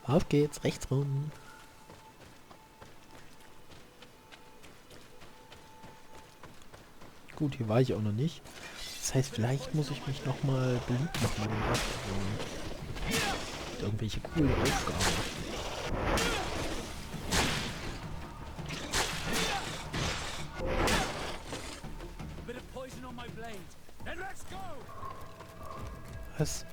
Auf geht's, rechts rum. Gut, hier war ich auch noch nicht. Das heißt, vielleicht muss ich mich nochmal beliebt machen mit dem Rest. Also irgendwelche coolen Aufgaben. Was?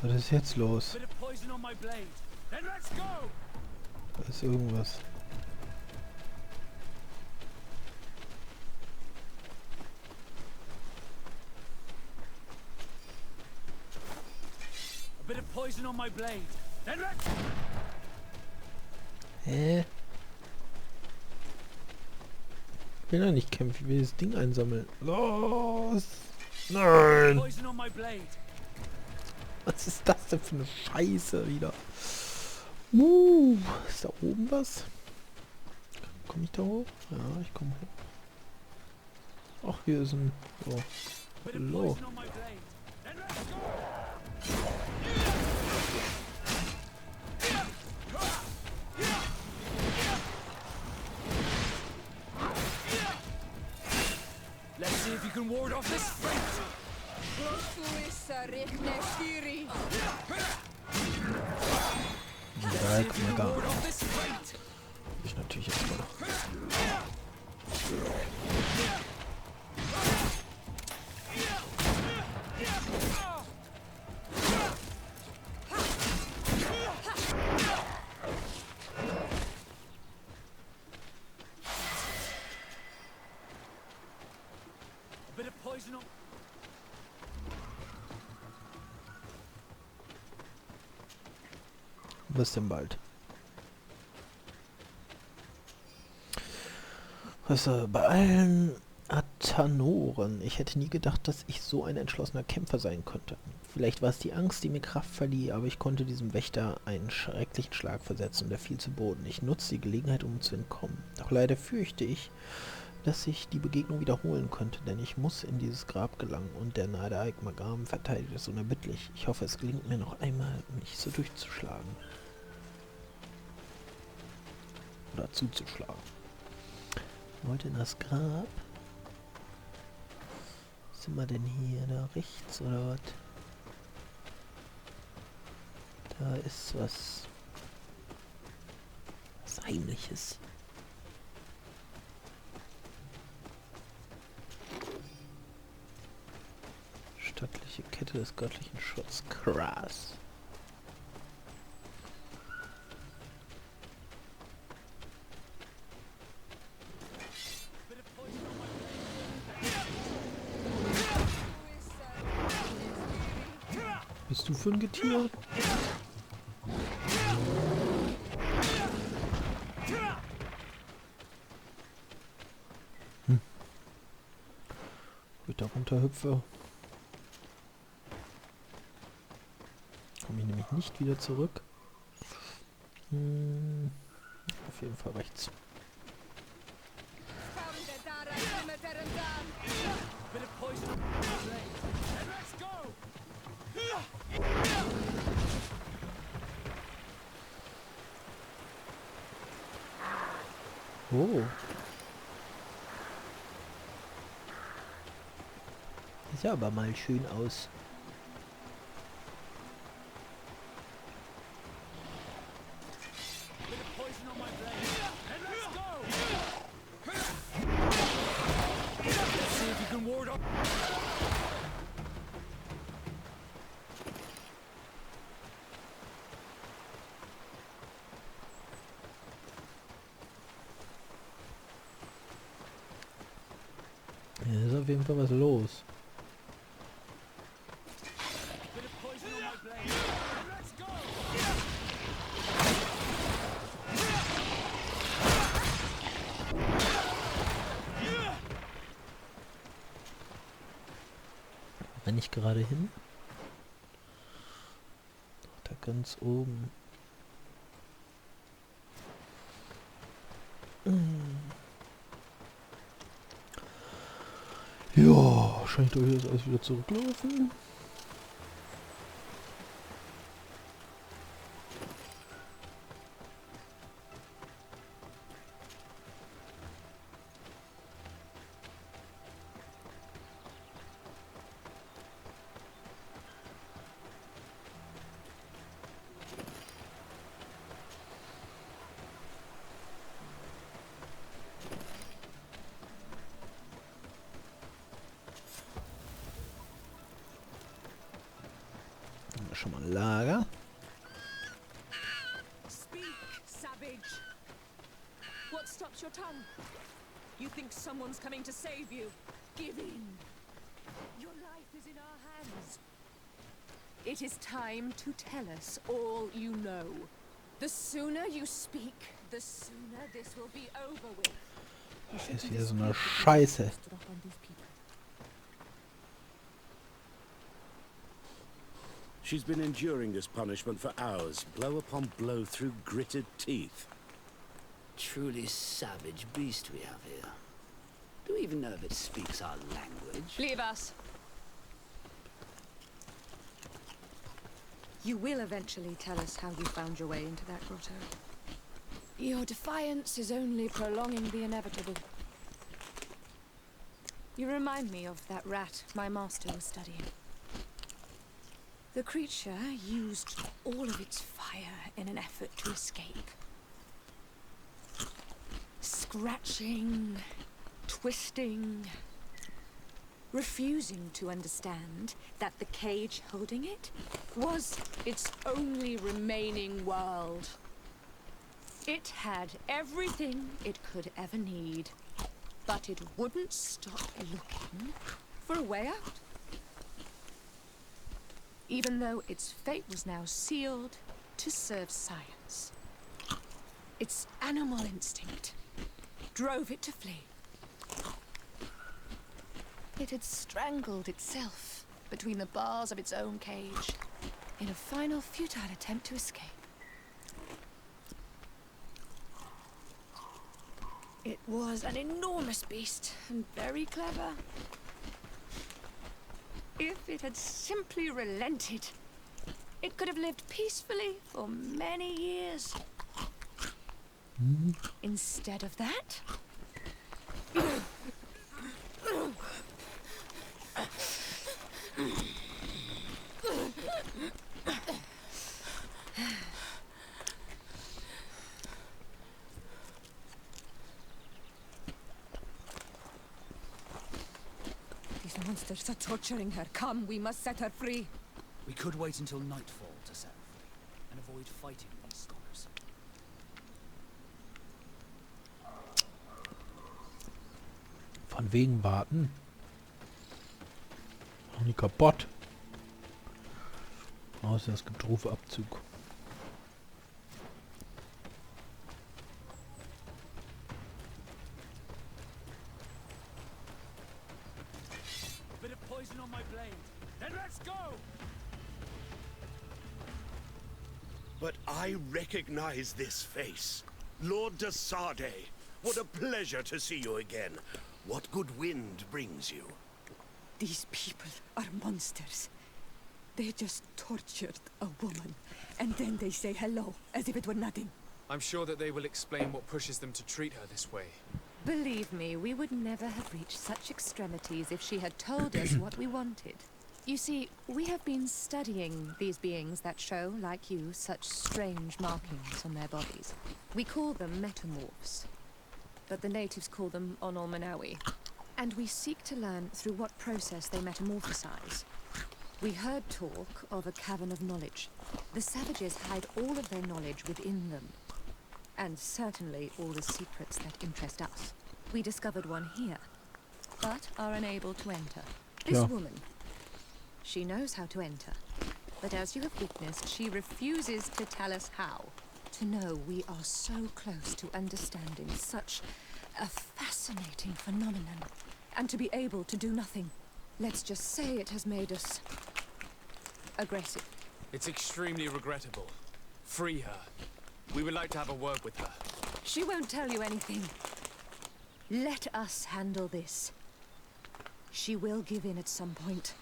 Was ist jetzt los? Da ist irgendwas. Hä? Ich will ja nicht kämpfen, ich will das Ding einsammeln. Los! Nein! Was ist das denn für eine Scheiße wieder? Ist da oben was? Komme ich da hoch? Ja, ich komme hoch. Ach, hier ist ein... Oh. Hallo. Let's see if you can ward off this fate. Ja, guck mal gar nicht. Ich natürlich jetzt mal. Bis denn bald. Also bei allen Athanoren. Ich hätte nie gedacht, dass ich so ein entschlossener Kämpfer sein könnte. Vielleicht war es die Angst, die mir Kraft verlieh, aber ich konnte diesem Wächter einen schrecklichen Schlag versetzen und er fiel zu Boden. Ich nutzte die Gelegenheit, um zu entkommen. Doch leider fürchte ich, dass sich die Begegnung wiederholen könnte, denn ich muss in dieses Grab gelangen und der Nadaik Magam verteidigt es unerbittlich. Ich hoffe, es gelingt mir noch einmal, mich so durchzuschlagen. Oder zuzuschlagen. Wollte in das Grab. Was sind wir denn hier? Da rechts oder was? Da ist was Heimliches. Stattliche Kette des göttlichen Schutzes. Krass. Bist du für ein Getier? Wo ich da runter hüpfe, komme ich nämlich nicht wieder zurück. Auf jeden Fall rechts. Oh. Sieht ja aber mal schön aus. Hier ist auf jeden Fall was los. Wenn ich gerade hin? Da ganz oben. Ja, wahrscheinlich durch jetzt alles wieder zurücklaufen. Schon mal ein Lager. Speak, savage. What stops your tongue? You think someone's coming to save you? Give in. Your life is in our hands. It is time to tell us all you know. The sooner you speak, the sooner this will be over with. Das ist wieder so eine Scheiße. She's been enduring this punishment for hours, blow upon blow through gritted teeth. Truly savage beast we have here. Do we even know if it speaks our language? Leave us. You will eventually tell us how you found your way into that grotto. Your defiance is only prolonging the inevitable. You remind me of that rat my master was studying. The creature used all of its fire in an effort to escape. Scratching, twisting, refusing to understand that the cage holding it was its only remaining world. It had everything it could ever need, but it wouldn't stop looking for a way out. Even though its fate was now sealed to serve science. Its animal instinct drove it to flee. It had strangled itself between the bars of its own cage in a final futile attempt to escape. It was an enormous beast and very clever. If it had simply relented, it could have lived peacefully for many years. Instead of that, these monsters are torturing her. Come, we must set her free. We could wait until nightfall to set her free, and avoid fighting these scholars. Von wegen warten. Auch nicht kaputt. Außer es gibt Rufabzug. Bit of poison on my blade. Then let's go! But I recognize this face. Lord de Sardet. What a pleasure to see you again. What good wind brings you? These people are monsters. They just tortured a woman, and then they say hello, as if it were nothing. I'm sure that they will explain what pushes them to treat her this way. believe me, we would never have reached such extremities if she had told us what we wanted. You see, we have been studying these beings that show, like you, such strange markings on their bodies. We call them metamorphs, but the natives call them Onol-Manawi. And we seek to learn through what process they metamorphosize. We heard talk of a cavern of knowledge. The savages hide all of their knowledge within them. And certainly all the secrets that interest us. We discovered one here, but are unable to enter. This woman, she knows how to enter. But as you have witnessed, she refuses to tell us how. To know we are so close to understanding such a fascinating phenomenon. And to be able to do nothing. Let's just say it has made us aggressive. It's extremely regrettable. Free her. We would like to have a word with her. She won't tell you anything. Let us handle this. She will give in at some point.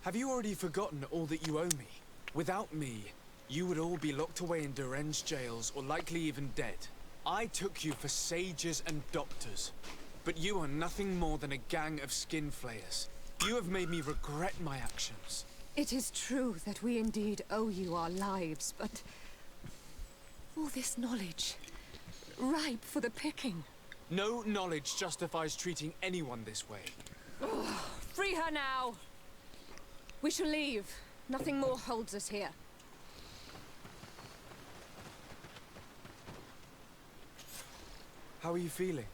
Have you already forgotten all that you owe me? Without me, you would all be locked away in deranged jails or likely even dead. I took you for sages and doctors, but you are nothing more than a gang of skin flayers. You have made me regret my actions. It is true that we indeed owe you our lives, but all this knowledge, ripe for the picking. No knowledge justifies treating anyone this way. Free her now! We shall leave. Nothing more holds us here. How are you feeling?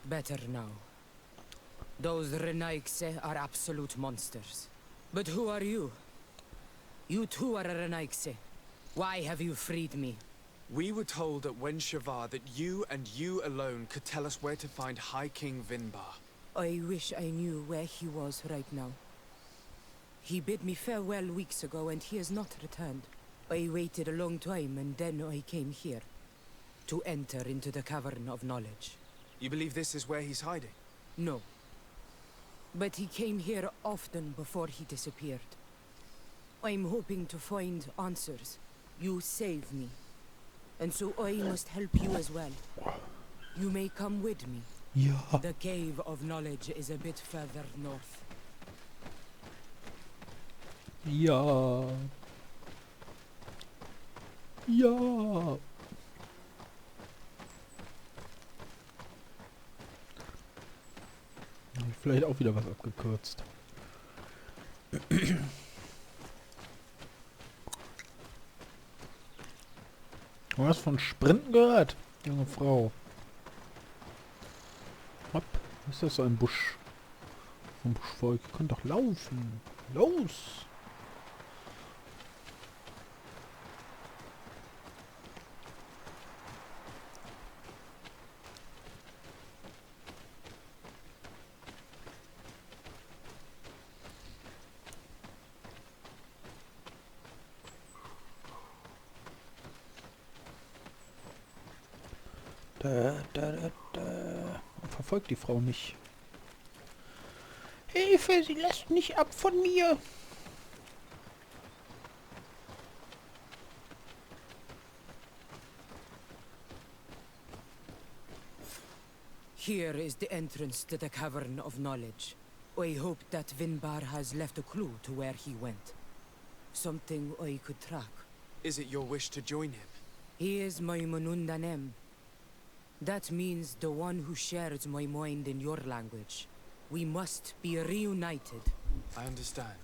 Better now. Those Renaigse are absolute monsters. But who are you? You too are a Renaigse. Why have you freed me? We were told at Wen Shavar that you and you alone could tell us where to find High King Vinbar. I wish I knew where he was right now. He bid me farewell weeks ago and he has not returned. I waited a long time and then I came here. To enter into the Cavern of Knowledge. You believe this is where he's hiding? No. But he came here often before he disappeared. I'm hoping to find answers. You saved me. And so I must help you as well. You may come with me. Ja. The Cave of Knowledge is a bit further north. Ja. Ja. Vielleicht auch wieder was abgekürzt. Du hast von Sprinten gehört, junge Frau. Hopp, was ist das so ein Busch? Vom Buschvolk. Ihr könnt doch laufen. Los! Verfolgt die Frau nicht. Hilfe, sie lässt nicht ab von mir. Here is the entrance to the Cavern of Knowledge. I hope that Vinbar has left a clue to where he went. Something I could track. Is it your wish to join him? He is my Manundanem. That means the one who shares my mind in your language. We must be reunited. I understand.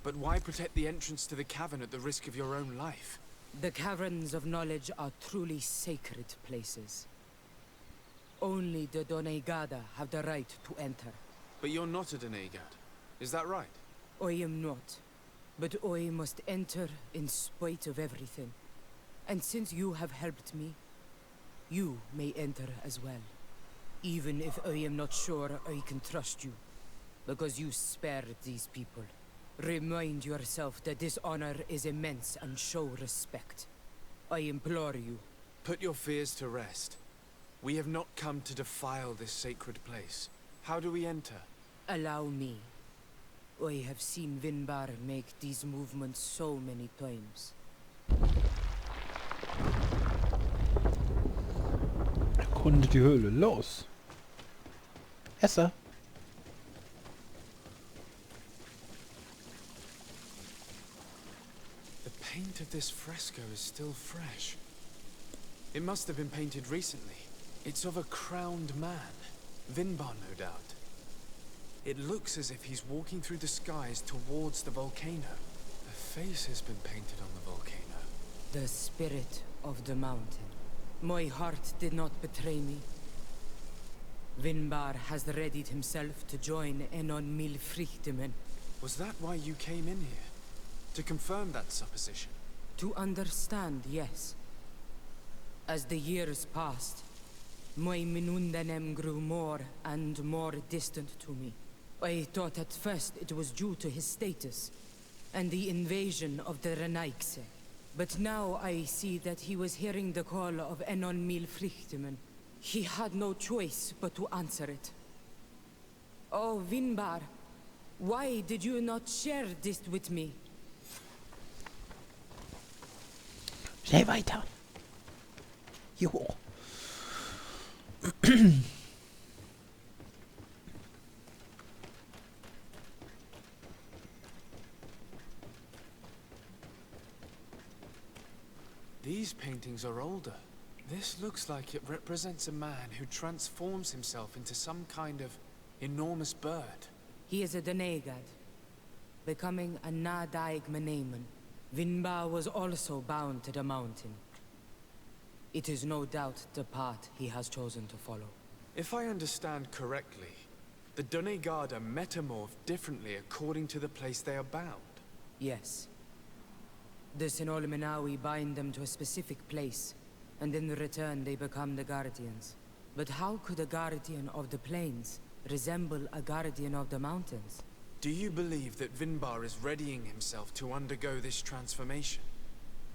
But why protect the entrance to the cavern at the risk of your own life? The Caverns of Knowledge are truly sacred places. Only the Doneigada have the right to enter. But you're not a Doneigad. Is that right? I am not. But I must enter in spite of everything. And since you have helped me, you may enter as well. Even if I am not sure I can trust you. Because you spared these people. Remind yourself that this honor is immense and show respect. I implore you. Put your fears to rest. We have not come to defile this sacred place. How do we enter? Allow me. I have seen Vinbar make these movements so many times. Erkunde die Höhle. Los! Esse! The paint of this fresco is still fresh. It must have been painted recently. It's of a crowned man. Vinbar, no doubt. It looks as if he's walking through the skies towards the volcano. A face has been painted on the volcano. The spirit of the mountain. My heart did not betray me. Vinbar has readied himself to join Enon Milfrichtemen. Was that why you came in here? To confirm that supposition? To understand, yes. As the years passed, my Minundanem grew more and more distant to me. I thought at first it was due to his status, and the invasion of the Renaigse. But now I see that he was hearing the call of Enon Mil Frichtimen. He had no choice but to answer it. Oh, Vinbar, why did you not share this with me? Schnell weiter. Hier hoch. These paintings are older. This looks like it represents a man who transforms himself into some kind of enormous bird. He is a Donegad, becoming a Nadaig Meneman. Vinbar was also bound to the mountain. It is no doubt the path he has chosen to follow. If I understand correctly, the Donegada metamorph differently according to the place they are bound. Yes. The Sinol Menawi bind them to a specific place, and in return they become the Guardians. But how could a Guardian of the Plains resemble a Guardian of the Mountains? Do you believe that Vinbar is readying himself to undergo this transformation?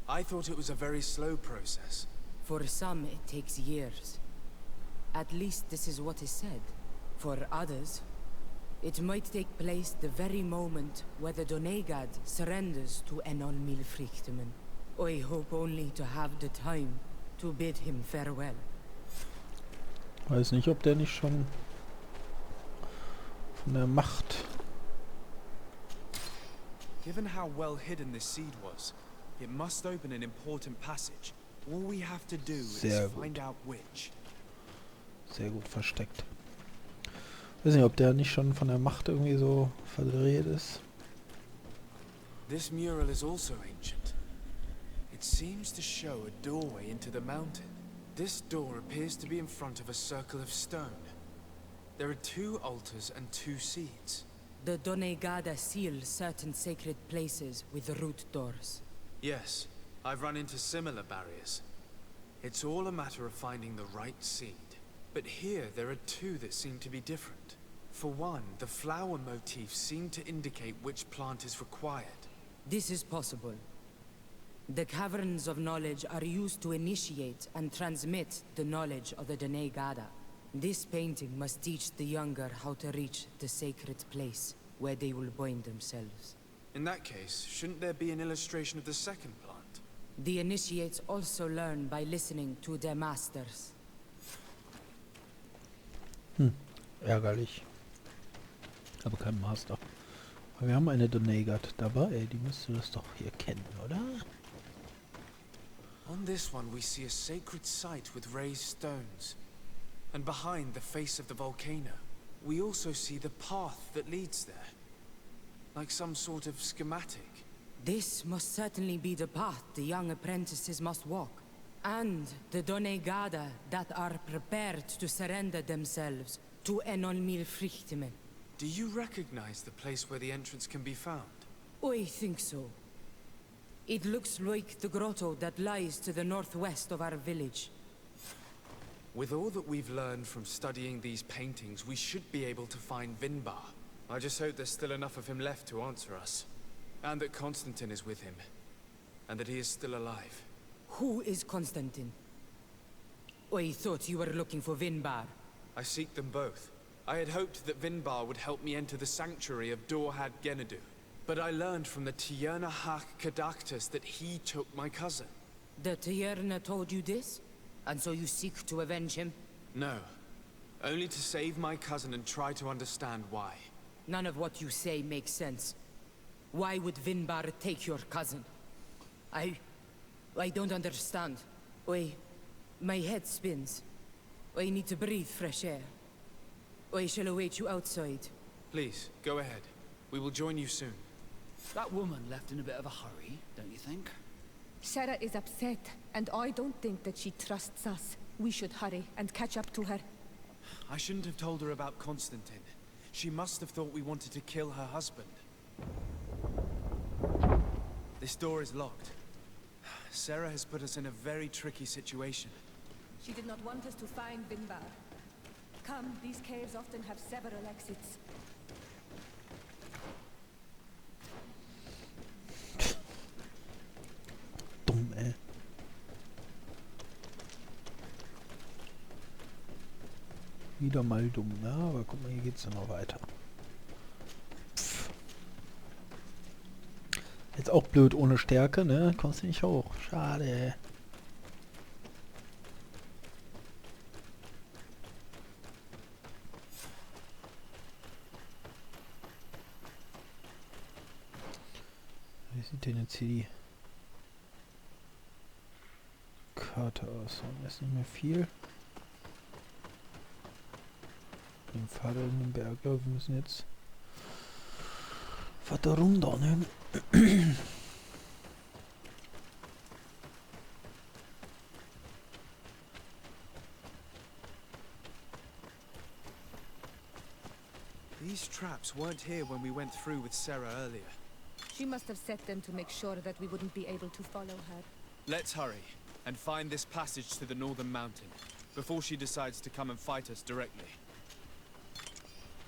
I thought it was a very slow process. For some, it takes years. At least this is what is said. For others, it might take place the very moment where the Donegad surrenders to Enol Milfrichtimen. I hope only to have the time to bid him farewell. Weiß nicht, ob der nicht schon von der Macht... Given how well hidden this seed was, it must open an important passage. All we have to do is find out which. Sehr gut versteckt. Weiß nicht, ob der nicht schon von der Macht irgendwie so verdreht ist. This mural is also ancient. It seems to show a doorway into the mountain. This door appears to be in front of a circle of stone. There are 2 altars and 2 seeds. The Donegada seal certain sacred places with root doors. Yes, I've run into similar barriers. It's all a matter of finding the right seed. But here there are 2 that seem to be different. For one, the flower motifs seem to indicate which plant is required. This is possible. The caverns of knowledge are used to initiate and transmit the knowledge of the Donegada. This painting must teach the younger how to reach the sacred place where they will bind themselves. In that case, shouldn't there be an illustration of the second plant? The initiates also learn by listening to their masters. Ärgerlich. Aber kein Master. Aber wir haben eine Donegad dabei, die müsste das doch hier kennen, oder? On this one we see a sacred site with raised stones. And behind the face of the volcano, we also see the path that leads there. Like some sort of schematic. This must certainly be the path the young apprentices must walk. And the Donegada that are prepared to surrender themselves to Enol Milfrichtimen. Do you recognize the place where the entrance can be found? I think so. It looks like the grotto that lies to the northwest of our village. With all that we've learned from studying these paintings, we should be able to find Vinbar. I just hope there's still enough of him left to answer us. And that Constantine is with him. And that he is still alive. Who is Constantine? I thought you were looking for Vinbar. I seek them both. I had hoped that Vinbar would help me enter the sanctuary of Dorhad Genadu. But I learned from the Tierna Hak Kadaktus that he took my cousin. The Tierna told you this? And so you seek to avenge him? No. Only to save my cousin and try to understand why. None of what you say makes sense. Why would Vinbar take your cousin? I don't understand. My head spins. I need to breathe fresh air. I shall await you outside. Please, go ahead. We will join you soon. That woman left in a bit of a hurry, don't you think? Sarah is upset, and I don't think that she trusts us. We should hurry and catch up to her. I shouldn't have told her about Constantine. She must have thought we wanted to kill her husband. This door is locked. Sarah has put us in a very tricky situation. She did not want us to find Vinbar. Come, these caves often have several exits. Wieder mal dumm, ne? Aber guck mal, hier geht's ja noch weiter. Jetzt auch blöd ohne Stärke, ne? Kommst du nicht hoch. Schade. Wie sieht denn jetzt hier die Karte aus? Da ist nicht mehr viel. Im Fall in den Berg. Ja, wir müssen jetzt weiter runter, ne? These traps weren't here when we went through with Sarah earlier. She must have set them to make sure that we wouldn't be able to follow her. Let's hurry and find this passage to the northern mountain before she decides to come and fight us directly.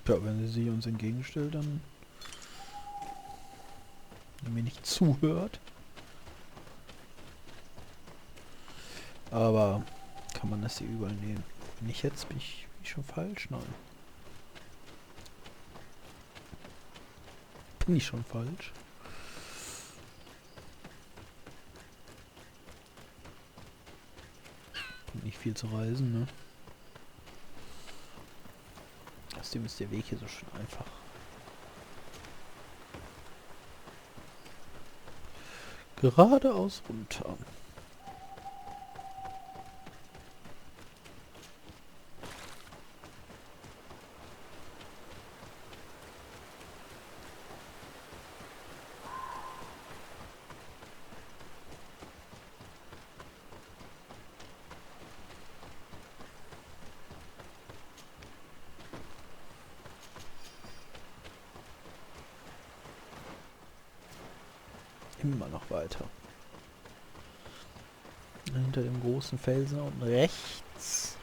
Ja, wenn sie sich uns entgegenstellt, dann mir nicht zuhört. Aber kann man das hier überall nehmen? Bin ich jetzt? Bin ich schon falsch? Nein. Bin ich schon falsch? Bringt nicht viel zu reisen, ne? Außerdem ist der Weg hier so schön einfach. Geradeaus runter. Immer noch weiter. Hinter dem großen Felsen unten rechts.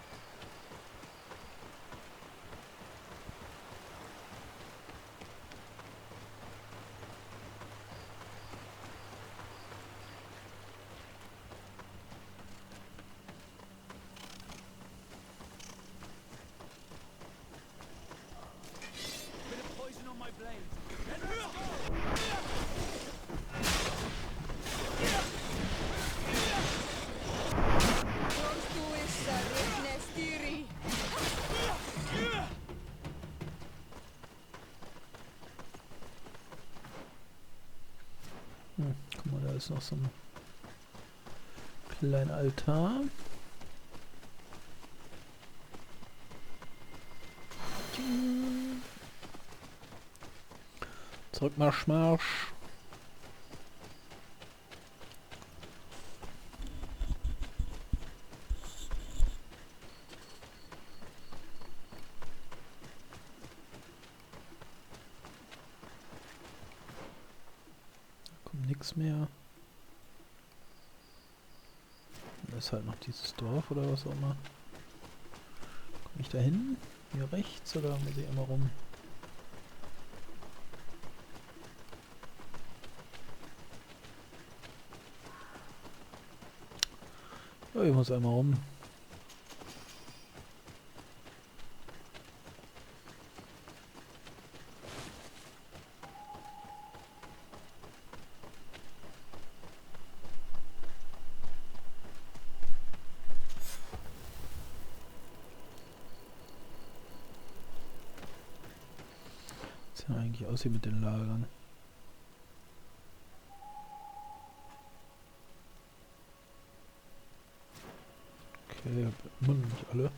Bit of poison on my blade. Guck mal, da ist noch so ein kleiner Altar. Zurück, Marsch, Marsch. Da kommt nichts mehr. Da ist halt noch dieses Dorf oder was auch immer. Komme ich da hin? Hier rechts oder muss ich immer rum? Ja, ich muss einmal rum. Sieht ja eigentlich aus hier mit den Lagern. Okay, ich hab immer noch nicht alle.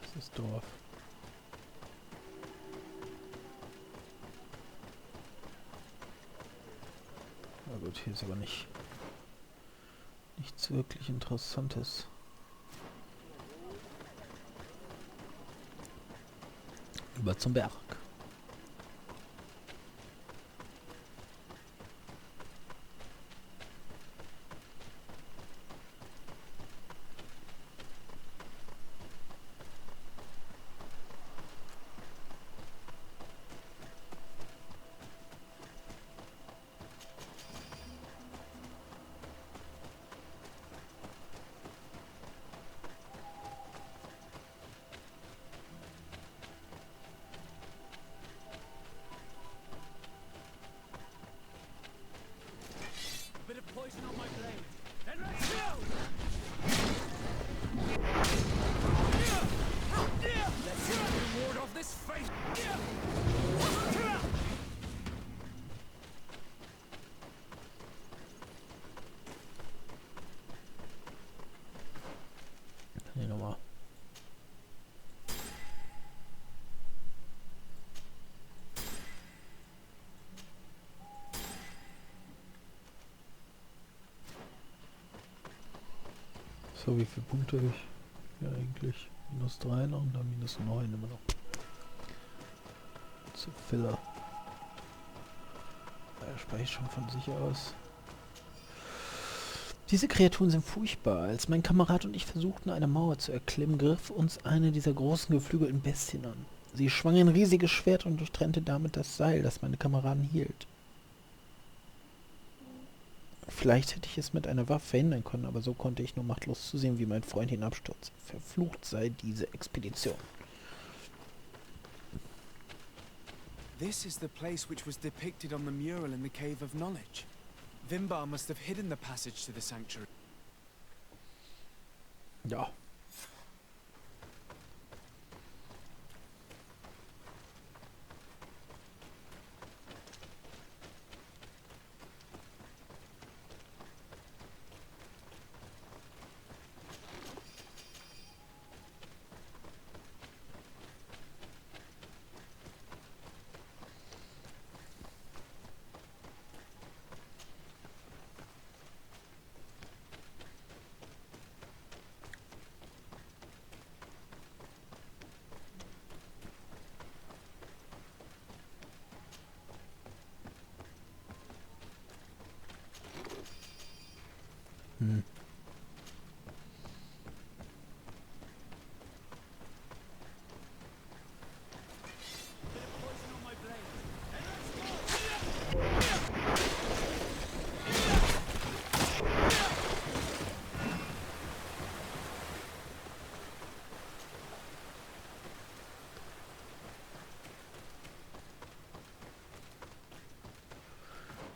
Das ist das Dorf. Na gut, hier ist aber nichts wirklich Interessantes. Über zum Berg. So, wie viele Punkte habe ich? Ja, eigentlich -3 noch und dann -9 immer noch. Zu Filler. Da spreche ich schon von sich aus. Diese Kreaturen sind furchtbar. Als mein Kamerad und ich versuchten, eine Mauer zu erklimmen, griff uns eine dieser großen geflügelten Bestien an. Sie schwang ein riesiges Schwert und durchtrennte damit das Seil, das meine Kameraden hielt. Vielleicht hätte ich es mit einer Waffe verhindern können, aber so konnte ich nur machtlos zusehen, wie mein Freund hinabstürzte. Verflucht sei diese Expedition. This is the place which was depicted on the mural in the Cave of Knowledge. Vimbar must have hidden the passage to the sanctuary. Ja. Hm.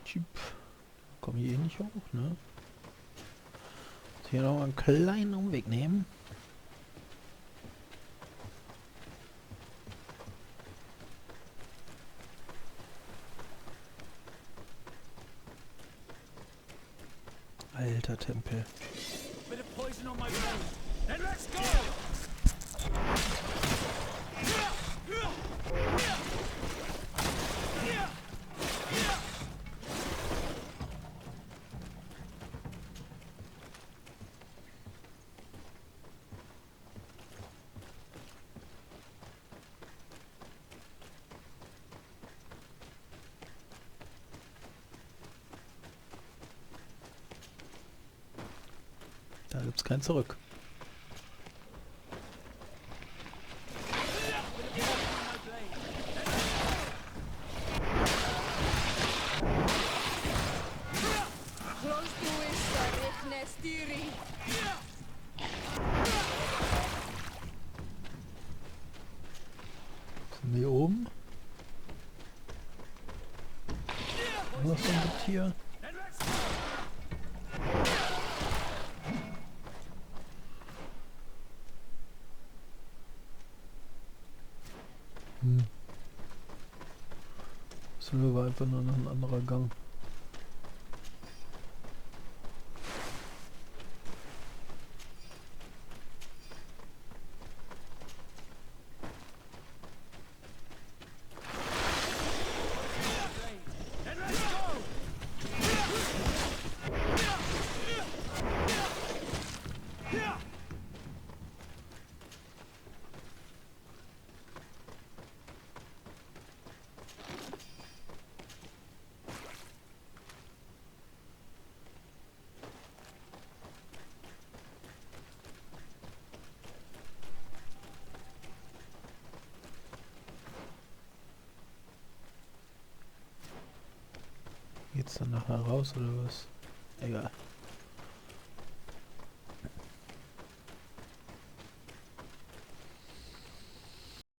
Typ. Komm hier eh nicht hoch, ne? Hier noch einen kleinen Umweg nehmen. Alter Tempel. Bit of poison on my blade. Then let's go! Da gibt's kein Zurück. Sind wir hier oben? Was so ein Tier? Das war einfach nur noch ein anderer Gang. Geht's dann nachher raus oder was? Egal.